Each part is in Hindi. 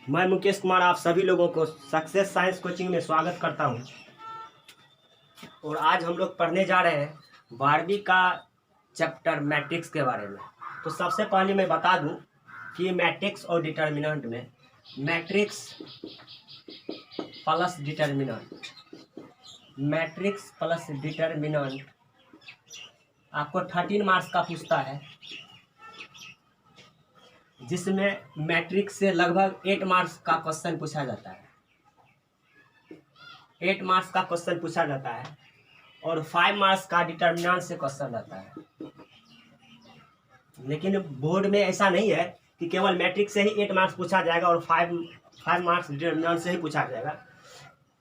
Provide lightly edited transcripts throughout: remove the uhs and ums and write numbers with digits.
मैं मुकेश कुमार आप सभी लोगों को सक्सेस साइंस कोचिंग में स्वागत करता हूं। और आज हम लोग पढ़ने जा रहे हैं 12वीं का चैप्टर मैट्रिक्स के बारे में। तो सबसे पहले मैं बता दूं कि मैट्रिक्स और डिटर्मिनेंट में मैट्रिक्स प्लस डिटर्मिनेंट आपको 13 मार्क्स का पूछता है, जिसमें मैट्रिक्स से लगभग 8 मार्क्स का क्वेश्चन पूछा जाता है। 8 मार्क्स का क्वेश्चन पूछा जाता है और 5 मार्क्स का डिटर्मिनेंट से क्वेश्चन रहता है। लेकिन बोर्ड में ऐसा नहीं है कि केवल मैट्रिक्स से ही 8 मार्क्स पूछा जाएगा और 5 मार्क्स डिटर्मिनेंट से ही पूछा जाएगा।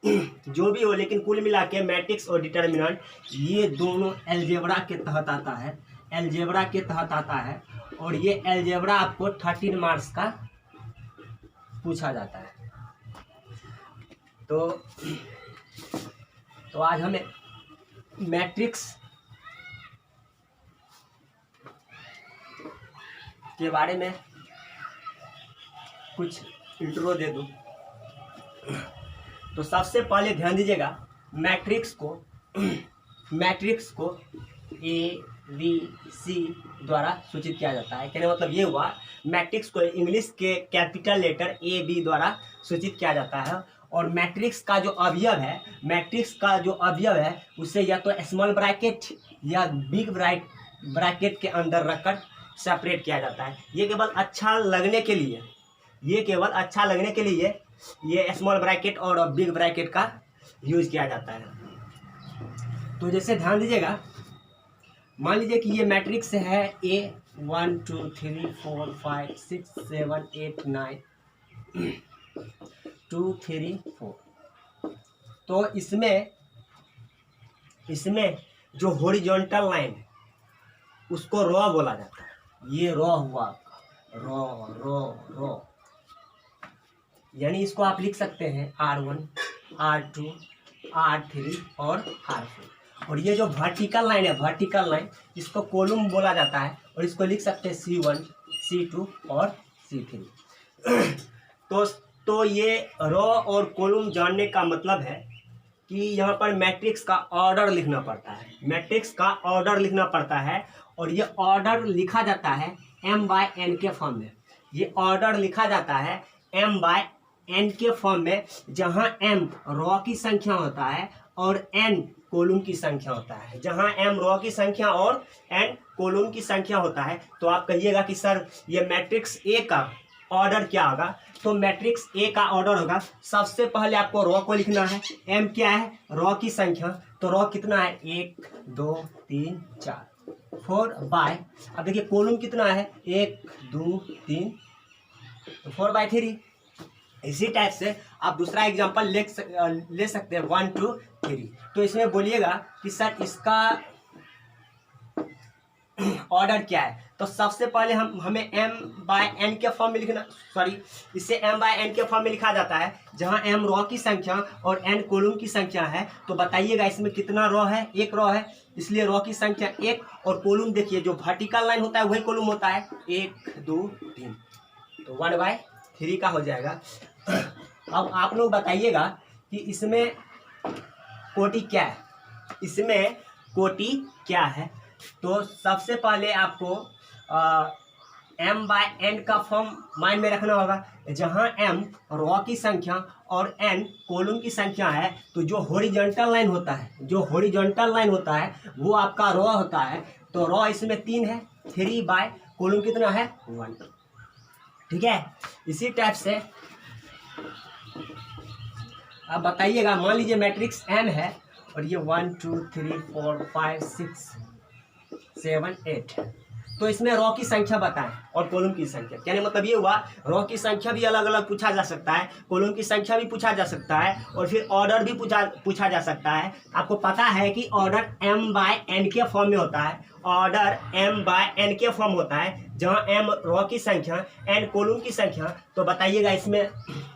जो भी हो, लेकिन कुल मिला के मैट्रिक्स और डिटर्मिनेंट ये दोनों अलजेब्रा के तहत आता है और ये अलजेब्रा आपको 13 मार्क्स का पूछा जाता है। तो आज हमें मैट्रिक्स के बारे में कुछ इंट्रो दे दूं। तो सबसे पहले ध्यान दीजिएगा, मैट्रिक्स को ए बी सी द्वारा सूचित किया जाता है। कहने मतलब ये हुआ, मैट्रिक्स को इंग्लिश के कैपिटल लेटर ए बी द्वारा सूचित किया जाता है। और मैट्रिक्स का जो अवयव है उसे या तो स्मॉल ब्रैकेट या बिग ब्रैकेट के अंदर रखकर सेपरेट किया जाता है। ये केवल अच्छा लगने के लिए ये स्मॉल ब्रैकेट और बिग ब्रैकेट का यूज किया जाता है। तो जैसे ध्यान दीजिएगा, मान लीजिए कि ये मैट्रिक्स है ए 1 2 3 4 5 6 7 8 9 2 3 4। तो इसमें जो हॉरिजॉन्टल लाइन उसको रॉ बोला जाता है। ये रॉ हुआ आपका रॉ, यानी इसको आप लिख सकते हैं R1 R2 R3 और R4। और ये जो वर्टिकल लाइन इसको कॉलम बोला जाता है और इसको लिख सकते हैं C1 C2 और C3। तो ये रॉ और कॉलम जानने का मतलब है कि यहाँ पर मैट्रिक्स का ऑर्डर लिखना पड़ता है और ये ऑर्डर लिखा जाता है m/n के फॉर्म में। ये ऑर्डर लिखा जाता है m/n के फॉर्म में, जहाँ m रॉ की संख्या होता है और n कॉलम की संख्या होता है। जहाँ m रॉ की संख्या और n कॉलम की संख्या होता है। तो आप कहिएगा कि सर ये मैट्रिक्स ए का ऑर्डर क्या होगा? तो मैट्रिक्स ए का ऑर्डर होगा, सबसे पहले आपको रॉ को लिखना है। m क्या है? रॉ की संख्या। तो रॉ कितना है? 1 2 3 4 4/। अब देखिए कॉलम कितना है? 1 2 3 4/3। इसी टाइप से आप दूसरा एग्जांपल ले सकते हैं 1 2 3। तो इसमें बोलिएगा कि सर इसका ऑर्डर क्या है? तो सबसे पहले हमें m/n के फॉर्म में इसे m/n के फॉर्म में लिखा जाता है, जहां m रॉ की संख्या और n कॉलम की संख्या है। तो बताइएगा इसमें कितना रॉ है? 1 रॉ है, इसलिए रॉ की संख्या 1 और कॉलम देखिए जो वर्टिकल लाइन होता है वही कॉलम होता है 1 2 3। तो 1/3 का हो जाएगा। अब आप लोग बताइएगा कि इसमें कोटि क्या है? तो सबसे पहले आपको m/n का फॉर्म माइंड में रखना होगा, जहां m रॉ की संख्या और n कॉलम की संख्या है। तो जो हॉरिजॉन्टल लाइन होता है वो आपका रॉ होता है। तो रॉ इसमें 3 है, 3 कॉलम कितना है? 1। ठीक है। इसी टाइप से अब बताइएगा, मान लीजिए मैट्रिक्स m है और ये 1 2 3 4 5 6 7 8 है। तो इसमें रॉ की संख्या बताएं और कॉलम की संख्या। कहने मतलब ये हुआ, रॉ की संख्या भी अलग अलग पूछा जा सकता है, कॉलम की संख्या भी पूछा जा सकता है और फिर ऑर्डर भी पूछा जा सकता है। आपको पता है कि ऑर्डर m/n के फॉर्म में होता है। जहाँ m रॉ की संख्या n कॉलम की संख्या। तो बताइएगा इसमें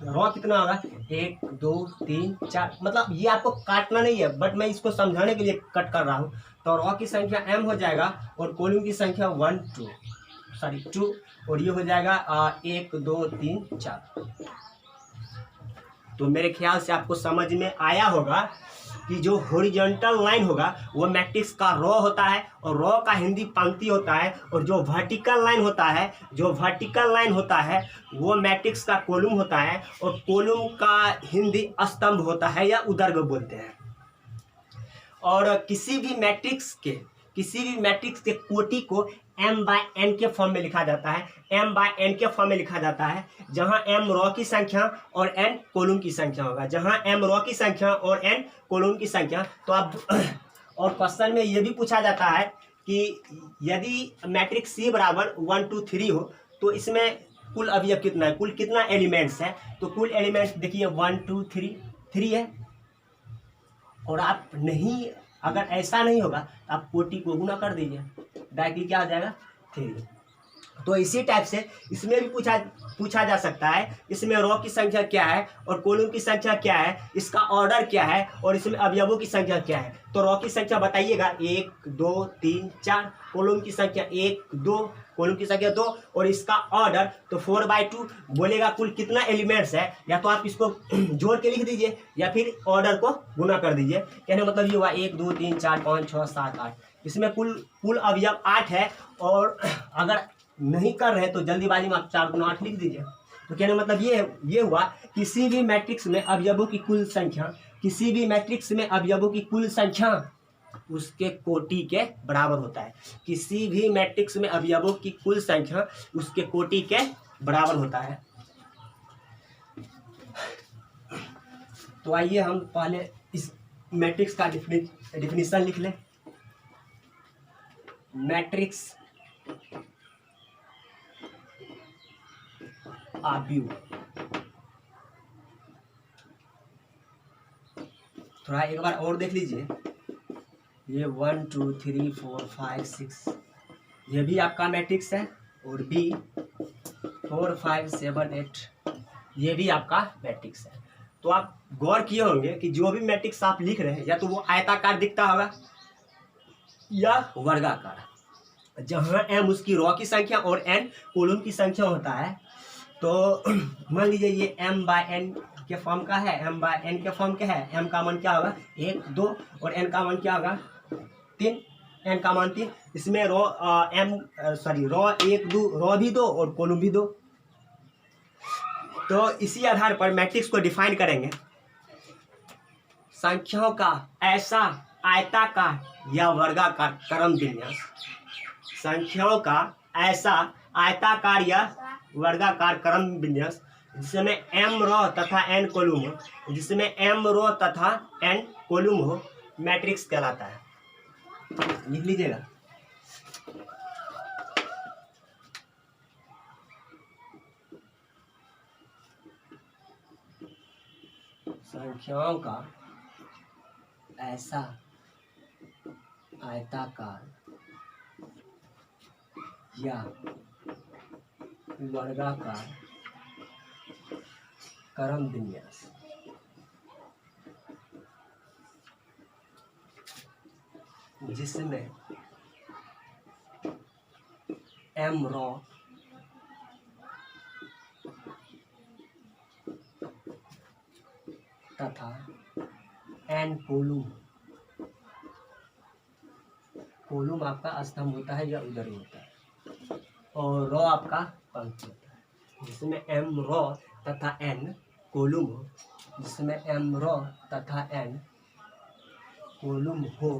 रॉ कितना होगा? 1 2 3 4। मतलब ये आपको काटना नहीं है, बट मैं इसको समझाने के लिए कट कर रहा हूँ। तो रॉ की संख्या m हो जाएगा और कॉलम की संख्या 2 और ये हो जाएगा 1 2 3 4। तो मेरे ख्याल से आपको समझ में आया होगा कि जो हॉरिजॉन्टल लाइन होगा वो मैट्रिक्स का रो होता है, और रो का हिंदी पंक्ति होता है, और जो वर्टिकल लाइन होता है वो मैट्रिक्स का कॉलम होता है, और कॉलम का हिंदी स्तंभ होता है या उदर्ग बोलते हैं। और किसी भी मैट्रिक्स के कोटि को m/n के फॉर्म में लिखा जाता है, m/n के फॉर्म में लिखा जाता है, जहां m रो की संख्या और n कॉलम की संख्या होगा, जहां m रो की संख्या और n कॉलम की संख्या। तो आप और क्वेश्चन में ये भी पूछा जाता है कि यदि मैट्रिक्स C बराबर 1 2 3 हो तो इसमें कुल अवयव कितना है, कुल कितना एलिमेंट्स है। तो कुल एलिमेंट्स देखिए 1 2 3 है, और आप नहीं, अगर ऐसा नहीं होगा तो आप कोटि को गुना कर दीजिए, डायरेक्टली क्या आ जाएगा 3। तो इसी टाइप से इसमें भी पूछा जा सकता है, इसमें रो की संख्या क्या है और कॉलम की संख्या क्या है, इसका ऑर्डर क्या है, और इसमें अवयवों की संख्या क्या है। तो रो की संख्या बताइएगा 1 2 3 4, कॉलम की संख्या 1 2, कॉलम की संख्या 2, और इसका ऑर्डर तो 4/2 बोलेगा कुल कितना एलिमेंट्स है। या तो आप इसको जोड़ के लिख दीजिए या फिर ऑर्डर को गुना कर दीजिए। कहने मतलब ये हुआ 1 2 3 4 5 6 7 8, इसमें कुल अवयव 8 है। और अगर नहीं कर रहे तो जल्दीबाजी में आप 4 गुना 8 लिख दीजिए। तो कहने मतलब ये हुआ किसी भी मैट्रिक्स में अवयवों की कुल संख्या उसके कोटि के बराबर होता है। किसी भी मैट्रिक्स में अवयवों की कुल संख्या उसके कोटि के बराबर होता है। तो आइए हम पहले इस मैट्रिक्स का डिफिनीशन लिख लें। मैट्रिक्स अवयव, थोड़ा एक बार और देख लीजिए, ये 1 2 3 4 5 6 ये भी आपका मैट्रिक्स है, और बी 4 5 7 8 ये भी आपका मैट्रिक्स है। तो आप गौर किए होंगे कि जो भी मैट्रिक्स आप लिख रहे हैं या तो वो आयताकार दिखता होगा या वर्गाकार, जहां m उसकी रो की संख्या और n कॉलम की संख्या होता है। तो मान लीजिए ये m/n के फॉर्म का है, m/n के फॉर्म का है, m का मान क्या होगा 1 2, और n का मान क्या होगा 3, n का मान 3। इसमें रो रो 1 2, रो भी 2 और कॉलम भी 2। तो इसी आधार पर मैट्रिक्स को डिफाइन करेंगे, संख्याओं का ऐसा आयताकार या वर्गाकार क्रम विन्यास, संख्याओं का ऐसा आयताकार या वर्गाकार क्रम विन्यास जिसमें m रो तथा n कॉलम हो, मैट्रिक्स कहलाता है। लिख लीजिएगा। संख्याओं का ऐसा आयताकार या वर्गाकार क्रम विन्यास जिसमें m रो तथा n कॉलम आपका स्तंभ होता है या उदर होता है, और रो आपका पंक्ति होता है। जिसमें m रो तथा n कॉलम हो, जिसमें m रो तथा n कॉलम हो,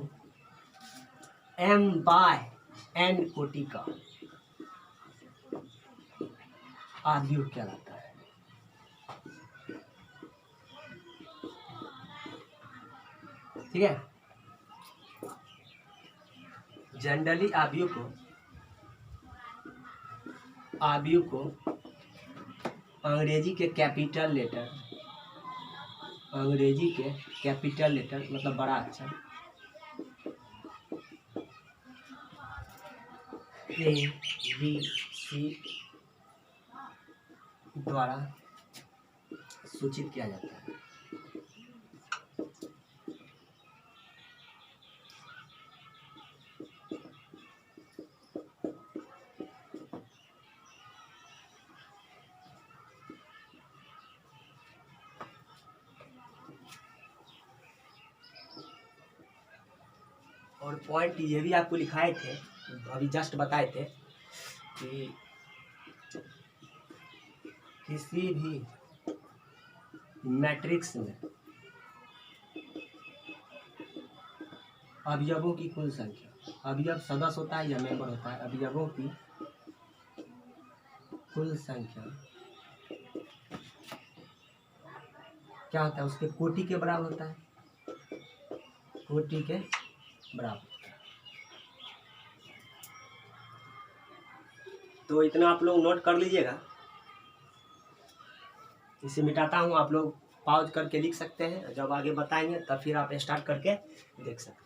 m/n कोटि का अवयव कहलाता है। ठीक है। जनरली अवयव को अंग्रेजी के कैपिटल लेटर मतलब बड़ा अक्षर ABC द्वारा सूचित किया जाता है। और पॉइंट ये भी आपको लिखाए थे, अभी जस्ट बताए थे कि किसी भी मैट्रिक्स में अवयवों की कुल संख्या, अवयव सदस्य होता है या मेंबर होता है, अवयवों की कुल संख्या क्या होता है, उसके कोटि के बराबर होता है, कोटि के बराबर। तो इतना आप लोग नोट कर लीजिएगा। इसे मिटाता हूँ, आप लोग पॉज करके लिख सकते हैं, जब आगे बताएंगे तब फिर आप स्टार्ट करके देख सकते हैं।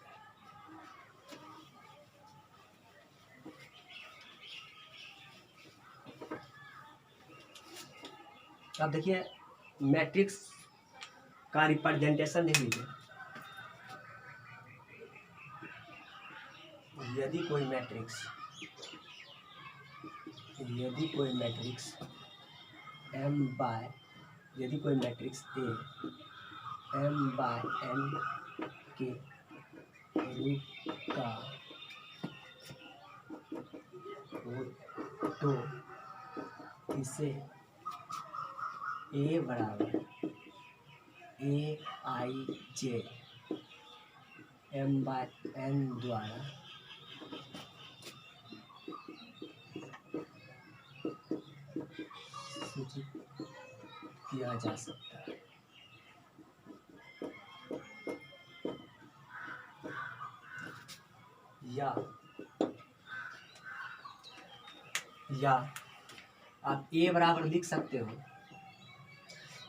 अब देखिए मैट्रिक्स का रिप्रेजेंटेशन देख लीजिए। यदि कोई मैट्रिक्स यदि कोई मैट्रिक्स ए m/n के रूप का हो तो इसे A बराबर aij m/n द्वारा सूचित किया जा सकता है। या आप ए बराबर लिख सकते हो,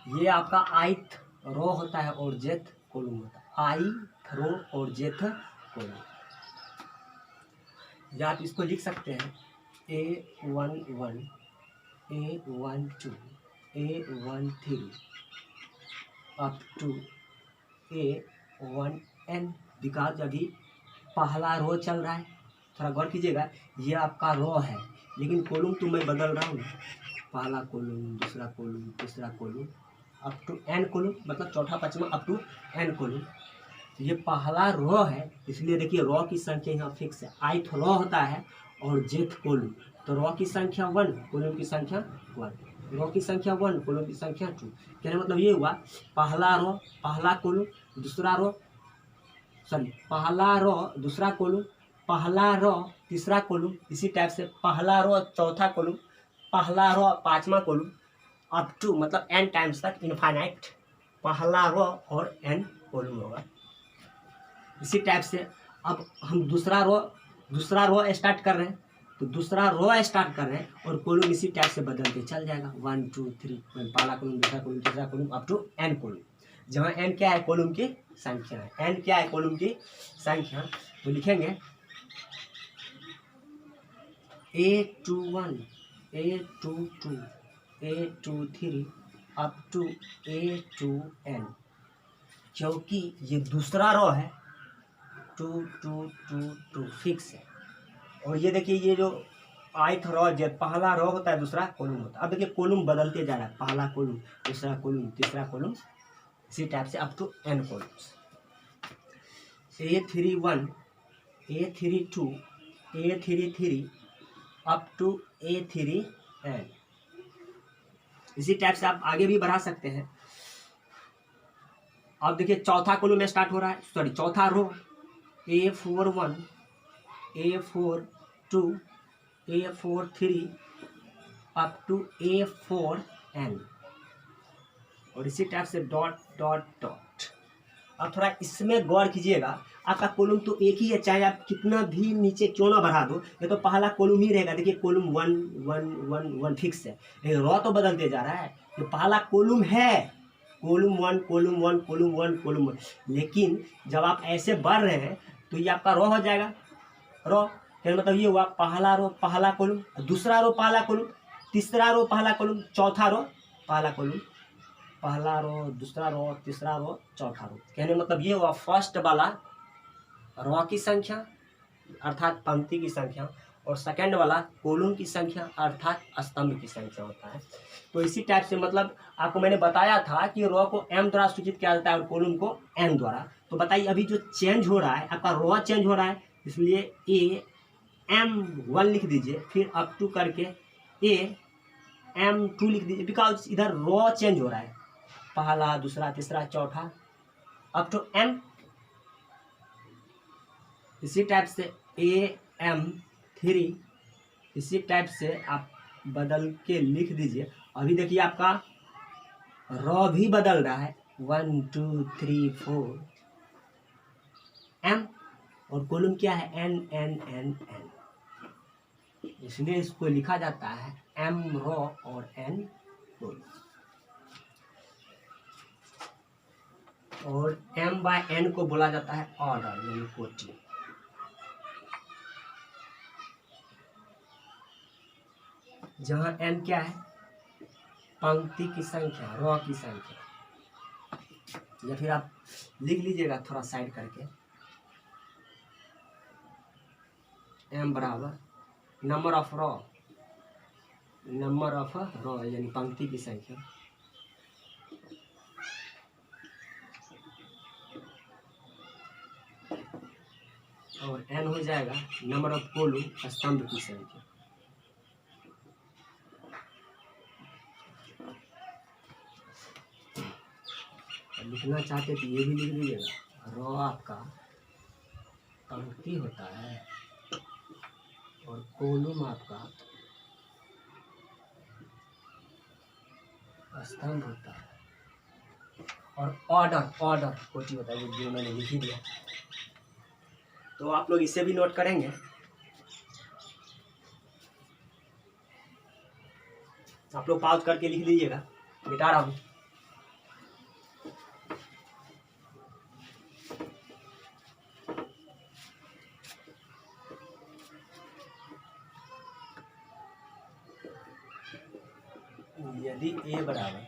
ये आपका ith रो होता है और jth कॉलम होता है, ith रो और jth कॉलम। या आप इसको लिख सकते हैं A11 A12 A13 up to A1n, because अभी पहला रो चल रहा है। थोड़ा गौर कीजिएगा, ये आपका रो है लेकिन कॉलम तो मैं बदल रहा हूँ, पहला कॉलम, दूसरा कॉलम, तीसरा column, up to n column, मतलब चौथा पांचवा अप टू n कॉलम। तो ये पहला रो है, इसलिए देखिए रो की संख्या यहाँ फिक्स है, ith रो होता है और jth कॉलम। तो रो की संख्या 1, कॉलम की संख्या 1, रो की संख्या 1, कॉलम की संख्या 2। कहने मतलब ये हुआ पहला रो पहला कॉलम, दूसरा रो पहला रो दूसरा कॉलम, पहला रो तीसरा कॉलम, इसी टाइप से पहला रो चौथा कॉलम, पहला रो पांचवा कॉलम, अप टू मतलब n टाइम्स तक इनफाइनाइट पहला रो और n कॉलम होगा। इसी टाइप से अब हम दूसरा रो स्टार्ट कर रहे हैं, तो दूसरा रो स्टार्ट कर रहे हैं और कॉलम इसी टाइप से बदलते चल जाएगा, 1 2 3, पहला कॉलम, दूसरा कॉलम, तीसरा column, up to n column. जहाँ n क्या है, कॉलम की संख्या है, n क्या है, कॉलम की संख्या। तो लिखेंगे A21 A22 A23 up to A2n, क्योंकि ये दूसरा रो है, 2 2 2 2 फिक्स है। और ये देखिए ये जो ith रो पहला रो होता है, दूसरा कॉलम होता है। अब देखिए कॉलम बदलते जा रहा है, पहला कॉलम, दूसरा कॉलम, तीसरा कॉलम, इसी टाइप से up to n columns. A31 A32 A33 up to A3n। इसी टाइप से आप आगे भी बढ़ा सकते हैं। अब देखिए चौथा कॉलम में स्टार्ट हो रहा है, चौथा रो A41 A42 A43 up to A4n, और इसी टाइप से डॉट डॉट डॉट। अब थोड़ा इसमें गौर कीजिएगा, आपका कॉलम तो एक ही है, चाहे आप कितना भी नीचे क्यों ना बढ़ा दो, ये तो पहला कॉलम ही रहेगा। देखिए कॉलम 1 1 1 1 फिक्स है, लेकिन रो तो बदलते जा रहा है। ये पहला कॉलम है, कॉलम 1 कॉलम 1 कॉलम 1 कॉलम 1, लेकिन जब आप ऐसे बढ़ रहे हैं तो ये आपका रो हो जाएगा। रो क्या मतलब, ये हुआ पहला रो पहला कॉलम, दूसरा रो पहला कॉलम, तीसरा रो पहला कॉलम, चौथा रो पहला कॉलम, पहला रो दूसरा रो तीसरा रो चौथा रो। कहने मतलब ये हुआ फर्स्ट वाला रो की संख्या अर्थात पंक्ति की संख्या, और सेकंड वाला कॉलम की संख्या अर्थात स्तंभ की संख्या होता है। तो इसी टाइप से मतलब आपको मैंने बताया था कि रो को m द्वारा सूचित किया जाता है और कॉलम को n द्वारा। तो बताइए अभी जो चेंज हो रहा है, आपका रो चेंज हो रहा है, इसलिए AM1 लिख दीजिए, फिर अप टू करके AM2 लिख दीजिए, बिकॉज इधर रॉ चेंज हो रहा है, पहला, दूसरा, तीसरा, चौथा, अप टू M। इसी टाइप से AM3, इसी टाइप से आप बदल के लिख दीजिए। अभी देखिए आपका रॉ भी बदल रहा है, 1 2 3 4 M, और कॉलम क्या है N। इसलिए इसको लिखा जाता है M रॉ और N कॉलम। और M/N को बोला जाता है ऑर्डर यानी कोटि। जहाँ N क्या है, पंक्ति की संख्या, रॉ की संख्या, या फिर आप लिख लीजिएगा थोड़ा साइड करके, M बराबर नंबर ऑफ रॉ यानी पंक्ति की संख्या, और N हो जाएगा नंबर ऑफ कॉलम, स्तंभ की संख्या। लिखना चाहते तो ये भी लिख लीजिएगा, रॉ आपका पंक्ति होता है और कॉलम आपका स्तंभ होता है, और ऑर्डर कोटि होता है, जो मैंने लिख ही दिया। तो आप लोग इसे भी नोट करेंगे। आप लोग पॉज करके लिख लीजिएगा, मिटा रहा हूँ। यदि A बराबर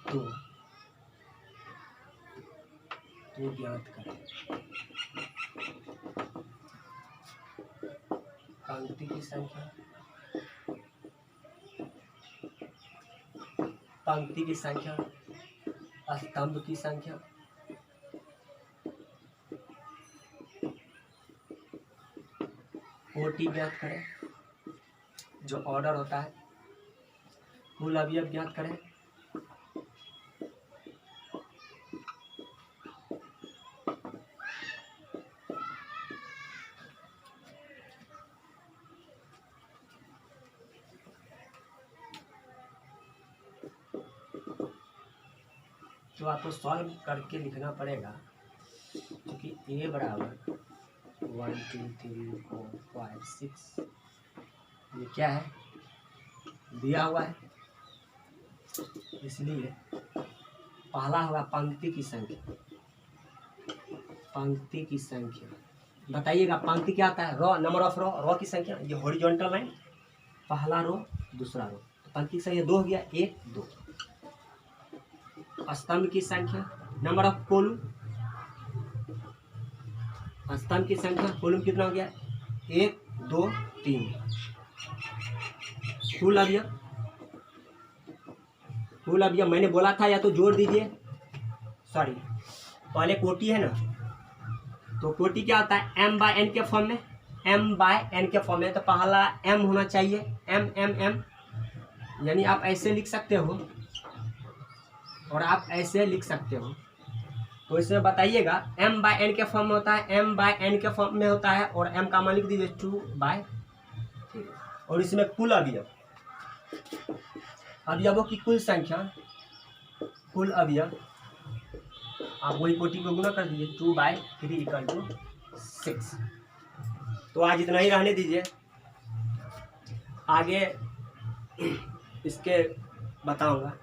तो ज्ञात करें पंक्ति की संख्या, स्तंभ की संख्या, कोटि ज्ञात करें जो ऑर्डर होता है, कुल अवयव ज्ञात करें, तो आपको सॉल्व करके लिखना पड़ेगा, क्योंकि A बराबर 1 2 3 4 5 6 ये क्या है, दिया हुआ है, इसलिए पहला होगा पंक्ति की संख्या। बताइएगा पंक्ति क्या आता है, रॉ, नंबर ऑफ रॉ की संख्या, ये हॉरिजॉन्टल लाइन, पहला रो दूसरा रो, तो पंक्ति की संख्या 2 हो गया, 1 2। स्तंभ की संख्या, नंबर ऑफ कॉलम, स्तंभ की संख्या, कॉलम कितना हो गया, 1 2 3। कुल अवयव मैंने बोला था या तो जोड़ दीजिए, सॉरी पहले कोटि है ना, तो कोटि क्या होता है M/N के फॉर्म में, M/N के फॉर्म में, तो पहला M होना चाहिए, M यानी आप ऐसे लिख सकते हो और आप ऐसे लिख सकते हो। तो इसमें बताइएगा M/N के फॉर्म में होता है, M/N के फॉर्म में होता है, और M का मान लिख दीजिए 2/3। और इसमें कुल अवयवों की कुल संख्या, कुल अवयव आप वही कोटि को गुना कर दीजिए, 2/3 = 6। तो आज इतना ही रहने दीजिए, आगे इसके बताऊंगा।